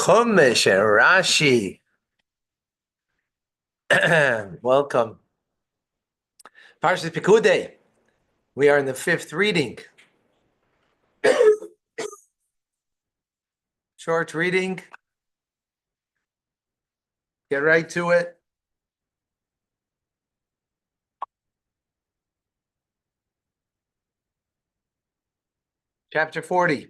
Chumash and Rashi. Welcome. Parshas Pekudei. We are in the fifth reading. Short reading. Get right to it. Chapter 40.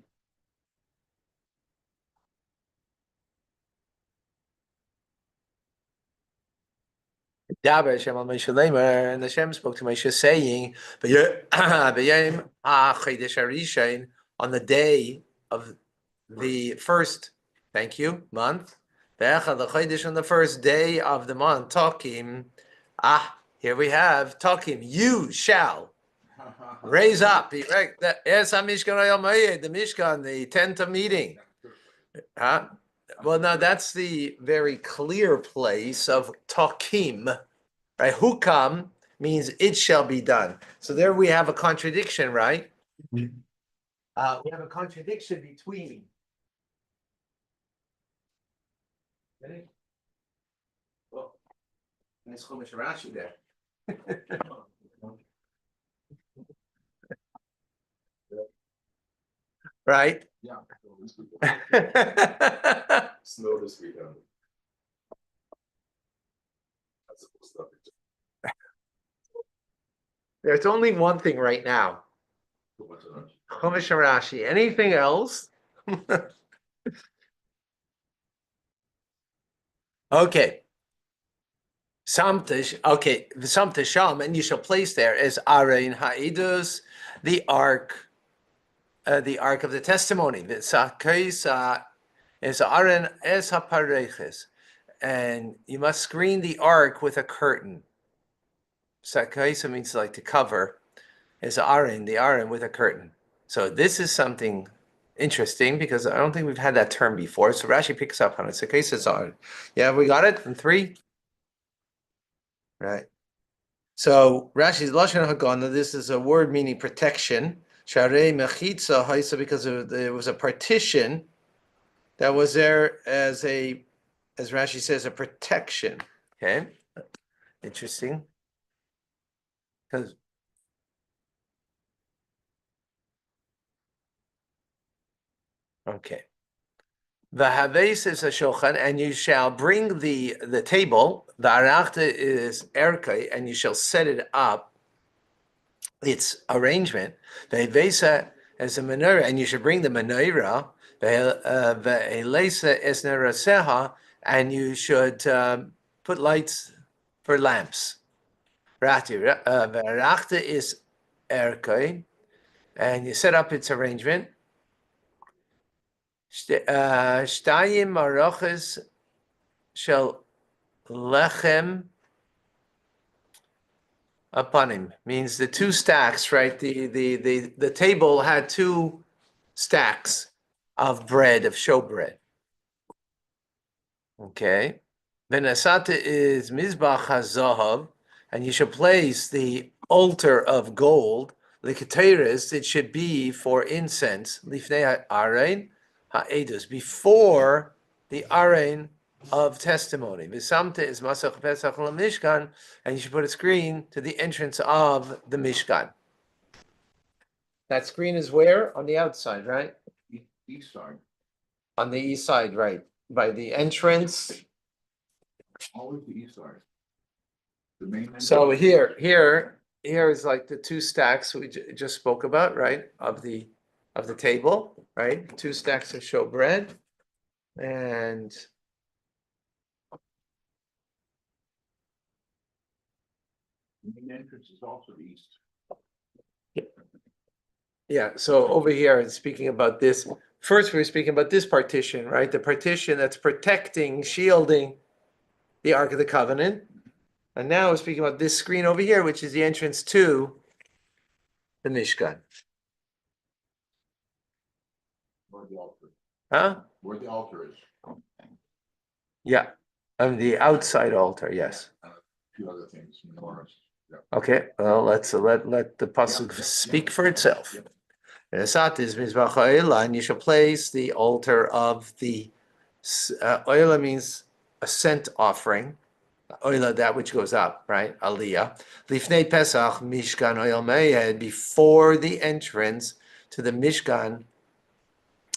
And Hashem spoke to Moshe saying, on the day of the first, thank you, month, on the first day of the month, Takim, here we have Takim, you shall raise up, the Mishkan, the tent of meeting. Well, now that's the very clear place of Takim, right? Hukam means it shall be done. So there we have a contradiction, right? We have a contradiction between. Oh, nice Chumash Rashi there. Right? Yeah. Snow this weekend. There's only one thing right now. Chumash Rashi. Anything else? Okay. Okay, Samta Sham, and you shall place there as Arein Ha'idus, the ark of the testimony. The Sakais is Aaron es hapareches, and you must screen the ark with a curtain. Sakaisa means like to cover. Is Aaron, the Aaron with a curtain. So this is something interesting because I don't think we've had that term before. So Rashi picks up on it. Sakaisa is Aaron. Yeah, we got it in 3. Right. So Rashi's Lashon Hagana, this is a word meaning protection. Sharei Mechitza Haisa, because there was a partition that was there as Rashi says, a protection. Okay. Interesting. Because okay. The Haves is a shochan, and you shall bring the table. The arachta is erkai, and you shall set it up. Its arrangement. The Havesa is a menorah, and you should bring the menorah. The Elesa is neraseha, and you should put lights for lamps. The arachta is erkai, and you set up its arrangement. Shtayim maroches shel lechem upon him means the 2 stacks, right? The table had 2 stacks of bread, of showbread. Okay. Venasata is mizbach hazahav, and you should place the altar of gold. Liketeres, it should be for incense. Lifnei ha'arein ha'edus, before the arein of testimony. Visamta is masach pesach mishkan, and you should put a screen to the entrance of the Mishkan. That screen is where? On the outside, right? East side. On the east side, right. By the entrance. Always the east side. The main entrance. So here is like the 2 stacks we just spoke about, right? Of the table, right? 2 stacks of showbread. And the main entrance is also the east. yeah, so over here it's speaking about this. First, we were speaking about this partition, right? The partition that's protecting, shielding the Ark of the Covenant. And now we're speaking about this screen over here, which is the entrance to the Mishkan. Where the altar. Huh? Where the altar is. Yeah, the outside altar, yes. A few other things. Yeah. Okay, well, let's let the pasuk speak for itself. And you shall place the altar of the Oila means a scent offering. Oila, that which goes up, right? Aliyah. Lifnei Pesach, Mishkan Oil Meyed, before the entrance to the Mishkan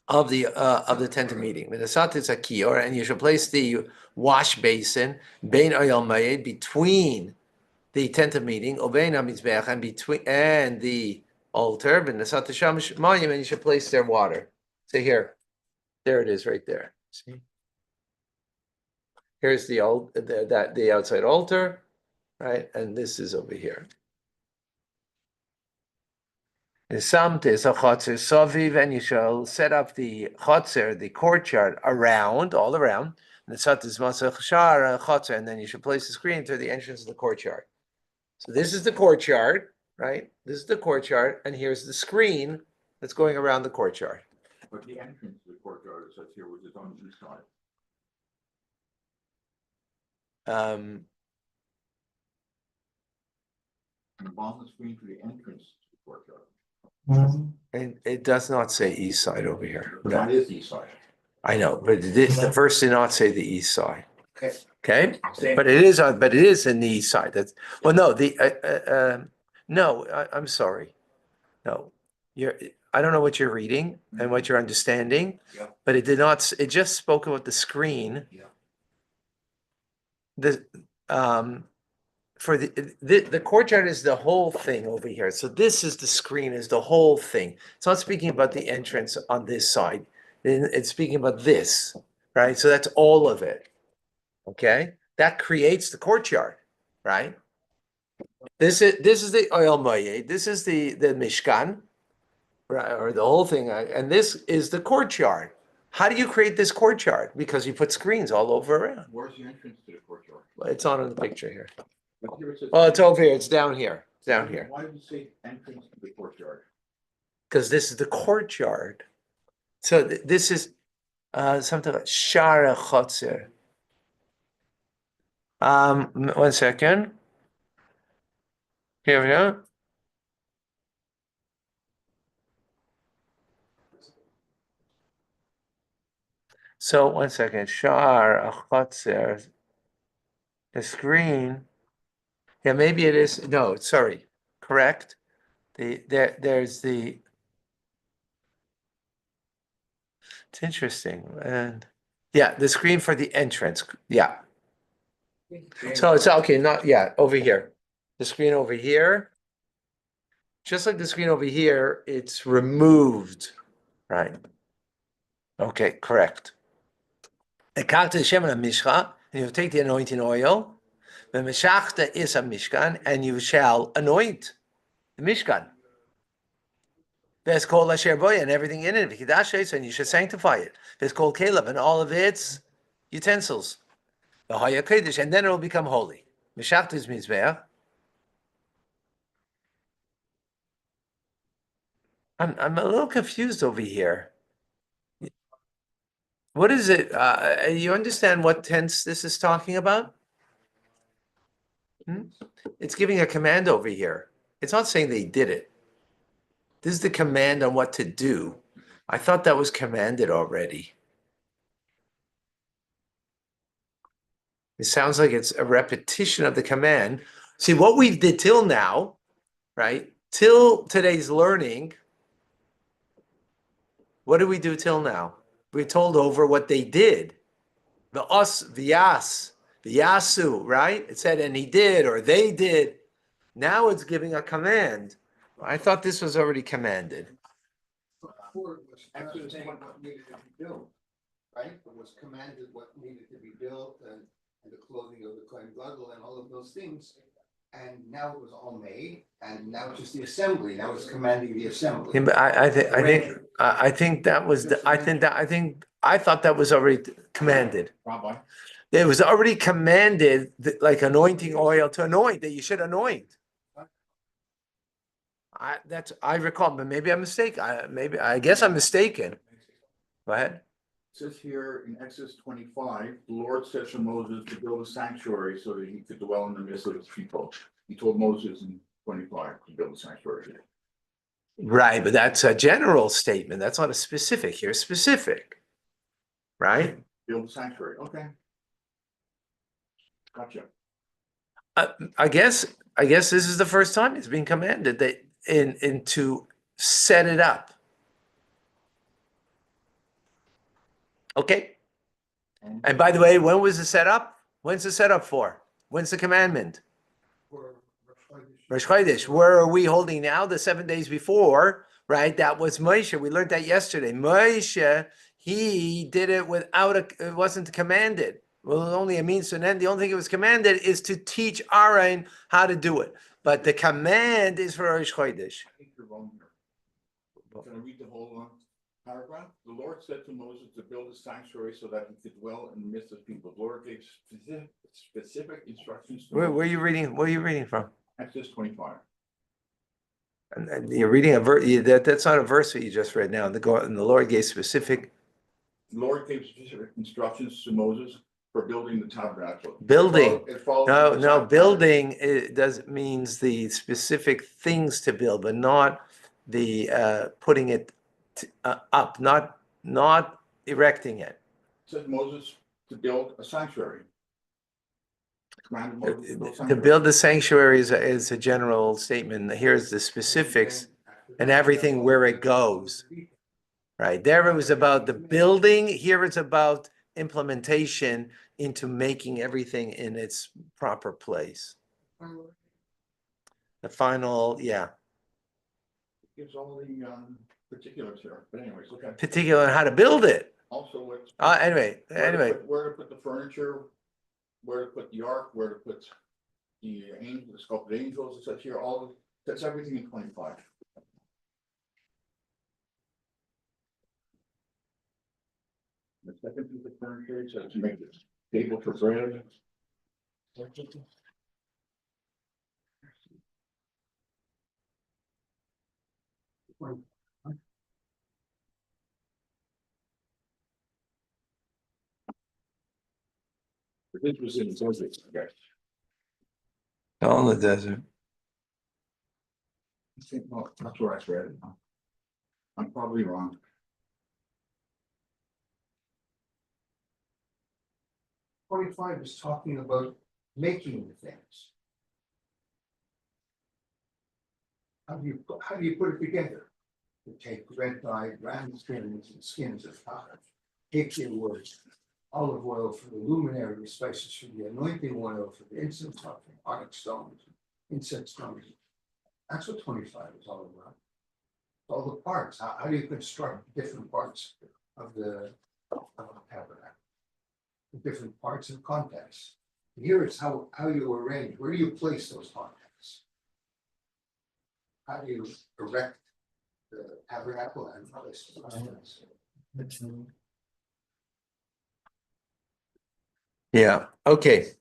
of the tent of meeting. V'nasat is a kior, and you should place the wash basin bein Oil Meyed, between the tent of meeting, Obein HaMizbeach, and between and the altar. V'nasat Sham Mayim, and you should place their water. See here, there it is, right there. See. Here's the outside altar, right? And this is over here. And you shall set up the chotzer, the courtyard, around, all around. And then you should place the screen to the entrance of the courtyard. So this is the courtyard, right? This is the courtyard, and here's the screen that's going around the courtyard. But the entrance to the courtyard is says here, which is on the east side. And along the screen to the entrance to the courtyard. And it does not say east side over here. But that is east side. I know, but the verse did not say the east side. Okay. Okay, but it is on. But it is in the east side. That's well, no. I'm sorry. No, I don't know what you're reading and what you're understanding. Yeah. But it did not. It just spoke about the screen. Yeah. For the courtyard is the whole thing over here. So this is the screen, is the whole thing. It's not speaking about the entrance on this side. It's speaking about this, right? So that's all of it. Okay, that creates the courtyard, right? This is the oil moyed. This is the mishkan, right? Or the whole thing, and this is the courtyard. How do you create this courtyard? Because you put screens all over around. Where's the entrance to the courtyard? It's on in the picture here. But here it says- Oh, it's over here. It's down here. It's down here. Why did you say entrance to the courtyard? Because this is the courtyard. So this is something like Shara Chotzer. 1 second. Here we go. So 1 second. Shara Chotzer. The screen. Yeah, maybe it is. No, sorry. Correct. There's the. It's interesting. And yeah, the screen for the entrance. Yeah. So it's okay, not yeah, over here. The screen over here. Just like the screen over here, it's removed. Right. Okay, correct. And you take the anointing oil. The meshachta is a mishkan, and you shall anoint the mishkan. There's called Asher Boya and everything in it, and you should sanctify it. There's called Caleb and all of its utensils. The Haya Kodesh, and then it will become holy. Meshachta is Mizbeach. I'm a little confused over here. What is it? You understand what tense this is talking about? It's giving a command over here. It's not saying they did it. This is the command on what to do. I thought that was commanded already. It sounds like it's a repetition of the command. See, what we did till now, right? Till today's learning, what did we do till now? We told over what they did. The us, vyas, vyasu, right? It said, and he did, or they did. Now it's giving a command. I thought this was already commanded. Exodus what needed to be built, right? It was commanded what needed to be built and the clothing of the Kohen Gadol and all of those things. And now it was all made, and now it's just the assembly. Now it's commanding the assembly. Yeah, but I think that was I thought that was already commanded. Rabbi? It was already commanded, like anointing oil to anoint, that you should anoint. I recall, but maybe I'm mistaken. I guess I'm mistaken. Go ahead. It says here in Exodus 25, the Lord said to Moses to build a sanctuary so that he could dwell in the midst of his people. He told Moses in 25 to build a sanctuary. Right, but that's a general statement. That's not a specific. Here's specific, right? Build a sanctuary, okay. Gotcha. I guess this is the first time it's been commanded that in to set it up. Okay. And by the way, when was the setup? When's the setup for? When's the commandment? For Rosh Chodesh. Where are we holding now? The 7 days before, right? That was Moshe. We learned that yesterday. Moshe, he did it without it wasn't commanded. Well, only a means to an end. The only thing it was commanded is to teach Aaron how to do it. But the command is for Rosh Chodesh. I think you're wrong here. Can I read the whole paragraph? The Lord said to Moses to build a sanctuary so that he could dwell in the midst of people. The Lord gave specific instructions. Where are you reading? Where are you reading from? Exodus 25. And you're reading a verse. That's not a verse that you just read now. And the Lord gave specific The Lord gave specific instructions to Moses for building the tabernacle. building. It follows No, the no, design building means the specific things to build, but not the putting it up, not erecting it. It said Moses to build a sanctuary. Commanded Moses to build a To sanctuary. build the sanctuary is a general statement. Here's the specifics and everything where it goes. Right there, it was about the building. Here, it's about implementation into making everything in its proper place. The final, yeah, Gives all the particulars here, but anyways, okay. particular on how to build it. Also, what's. Anyway, Where to put the furniture, where to put the ark, where to put the angel, the sculpted angels, et cetera, here, that's everything in 25. The second piece of furniture says to make this table for bread. This was in the desert, okay. all in the desert. I think, well, that's where I read it. I'm probably wrong. 25 is talking about making the things. How do you put it together? You take red dyed ram skins and skins of cotton, acacia wood, olive oil for the luminary, spices for the anointing oil, for the incense offering, onyx stones, incense stones. That's what 25 is all about. All the parts. How do you construct different parts of the tabernacle? The different parts and contexts. Here is how you arrange. Where do you place those contexts? How do you erect the tabernacle and place those contexts? Yeah. Okay.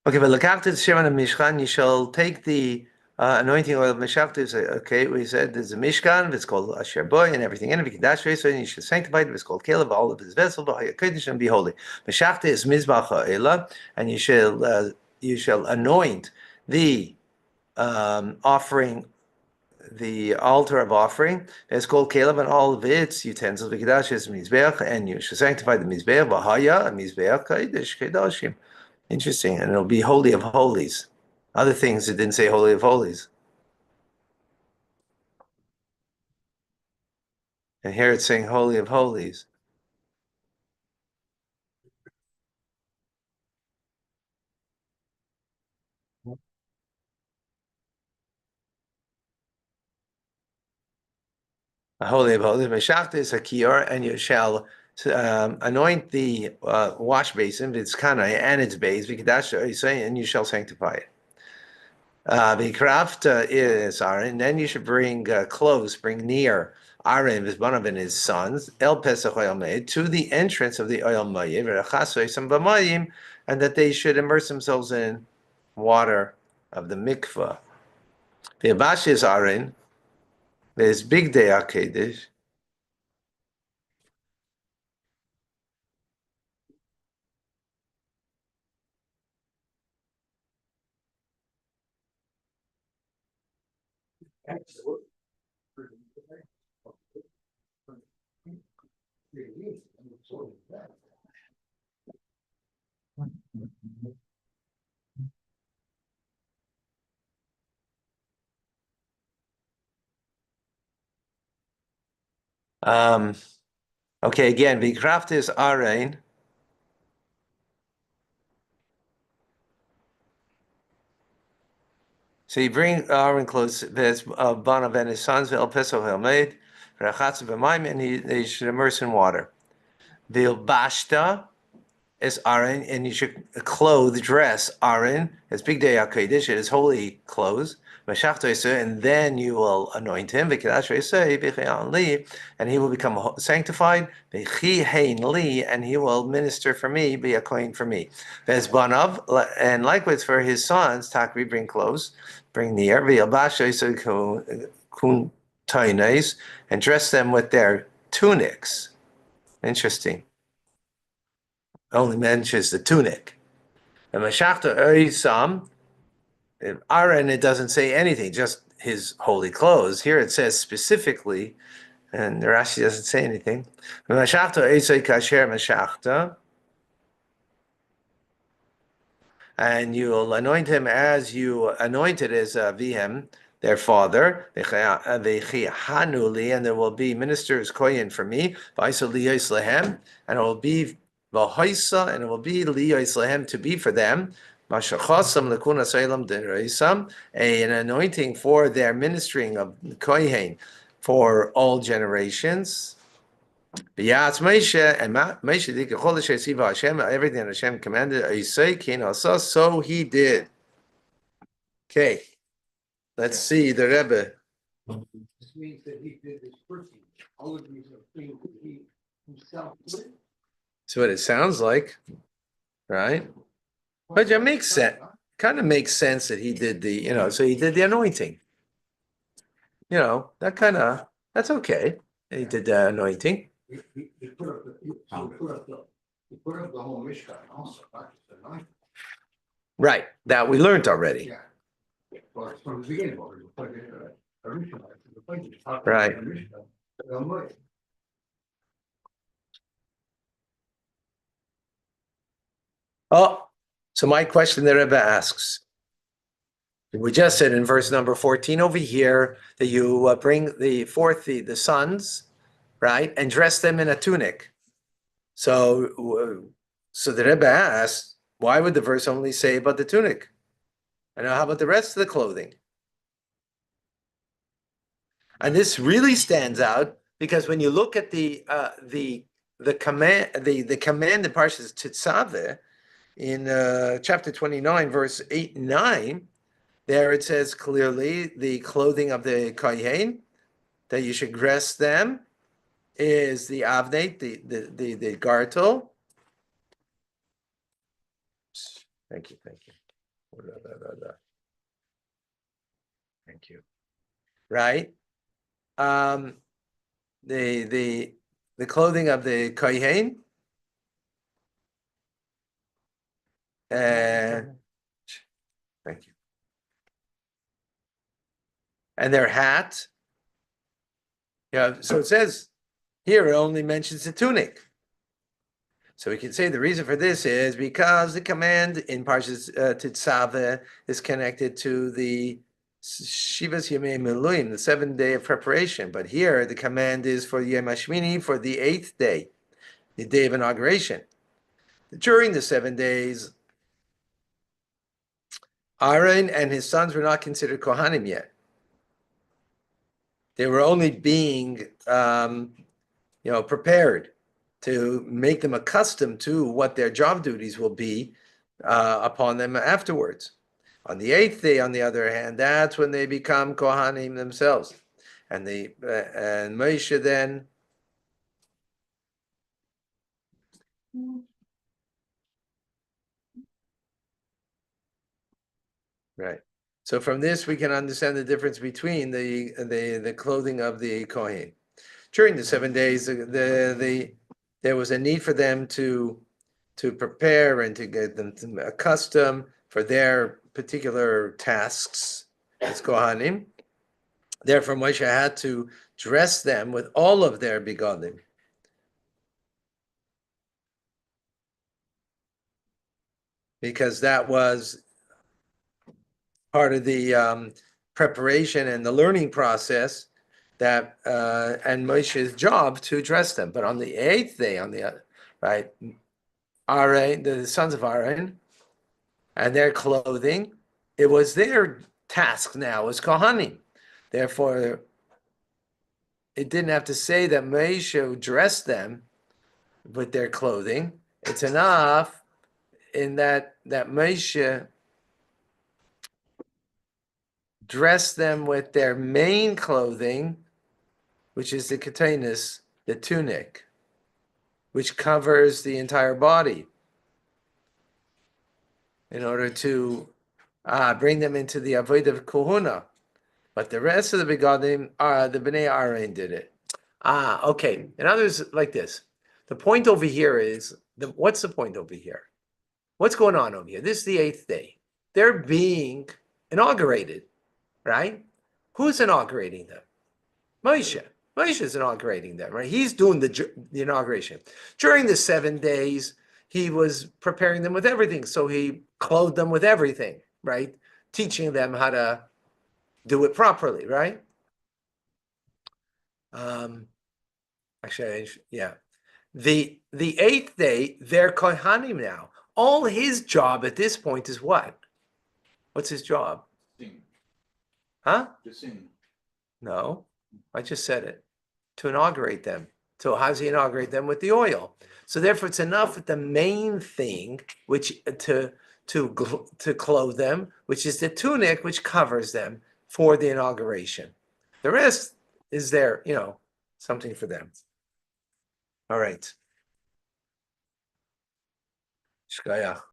Okay, but Lakachta Shemana Mishkan, you shall take the anointing oil of Meshachtes. Okay, we said there's a Mishkan, it's called Asher Boy, and everything in it. And you should sanctify it. It's called Caleb, all of his vessels, and be holy. Meshachtes is Mizbach Ha'ela, and you shall anoint the offering, the altar of offering. It's called Caleb, and all of its utensils. V'kedash is Mizbeach, and you shall sanctify the Mizbeach. V'haya, a Mizbeach Kodesh Kedashim. Interesting, and it'll be Holy of Holies. Other things it didn't say Holy of Holies. And here it's saying Holy of Holies. A Holy of Holies. Meshachtes Hakiyar, and you shall anoint the wash basin, its kanai and its base, and you shall sanctify it. The craft is Aaron, and then you should bring close, bring near Aaron, his one of his sons, El Pesach Oil Made, to the entrance of the Oil Mayim, and that they should immerse themselves in water of the mikvah. The Abash is Aaron, there's big day Akedesh. Okay, again, Vikraft is Arain. So you bring Aaron close, there's Banav and his sons, El Peso Helmaid, Rachatz B'maim, and they should immerse in water. Vil Bashta is Aaron, and you should clothe, dress Aaron, as Pekudei HaKodesh, it is holy clothes, and then you will anoint him, and he will become sanctified, and he will minister for me, be a kohen for me. And likewise for his sons, Takri, bring clothes, bring near, and dress them with their tunics. Interesting. Only mentions the tunic. And Mashachta Oisam, Aaron, it doesn't say anything, just his holy clothes. Here it says specifically, and Rashi doesn't say anything. Mashachta Oisai Kasher Mashachta, and you will anoint him as you anointed as Vihem, their father, and there will be ministers koyin for me, and it will be and it will be liyois to be for them, an anointing for their ministering of kohen for all generations. B'yatz Moshe, and Moshe did everything Hashem commanded. So he did. Okay, let's see the Rebbe. This means that he did this personally. All of these are things that he himself did. That's what it sounds like, right? But it makes sense. Kind of makes sense that he did the, so he did the anointing. That's okay. He did the anointing. He put up the whole Mishkan also, not just the ninth. Right, that we learned already. Yeah. Well, it's from the beginning, Right. Oh, so my question the Rebbe asks, we just said in verse number 14 over here that you bring the sons, right, and dress them in a tunic. So the Rebbe asked, why would the verse only say about the tunic? And how about the rest of the clothing? And this really stands out because when you look at the command in Parshas Tetzaveh in chapter 29, verse 8 and 9, there it says clearly the clothing of the kohen that you should dress them is the avnei, the gartel. Thank you. Thank you. Right. The clothing of the kohen. Thank you. And their hat. Yeah, so it says here it only mentions the tunic. So we can say the reason for this is because the command in Parshas Tetzaveh is connected to the Shivas Yemei Miluim, the 7th day of preparation. But here the command is for Yom HaShmini, for the 8th day, the day of inauguration. During the 7 days, Aaron and his sons were not considered Kohanim yet. They were only being, prepared to make them accustomed to what their job duties will be upon them afterwards. On the 8th day, on the other hand, that's when they become Kohanim themselves. And Moshe then right. So from this we can understand the difference between the clothing of the Kohen. During the 7 days, there was a need for them to prepare and to get them accustomed for their particular tasks as Kohanim. Therefore, Moshe had to dress them with all of their begodim. because that was part of the preparation and the learning process that and Moshe's job to dress them. But on the 8th day, on the right, Aaron, the sons of Aaron, and their clothing, it was their task now as Kohanim. Therefore, it didn't have to say that Moshe dressed them with their clothing. It's enough in that Moshe dressed them with their main clothing, which is the katanis, the tunic, which covers the entire body, in order to bring them into the avodah of kohuna. But the rest of the begadim, the bnei Aaron did it. Okay. In others, like this. The point over here is, what's the point over here? What's going on over here? This is the 8th day. They're being inaugurated, right? Who's inaugurating them? Moshe. Moshe is inaugurating them, right? He's doing the inauguration. During the 7 days, he was preparing them with everything. So he clothed them with everything, right? Teaching them how to do it properly, right? Actually, yeah. The 8th day, they're kohanim now. All his job at this point is what? What's his job? Sing. Huh? To sing. No, I just said it. To inaugurate them. So how does he inaugurate them? With the oil. So therefore, it's enough with the main thing, which to clothe them, which is the tunic, which covers them for the inauguration. The rest is there, something for them. All right. Shkaya.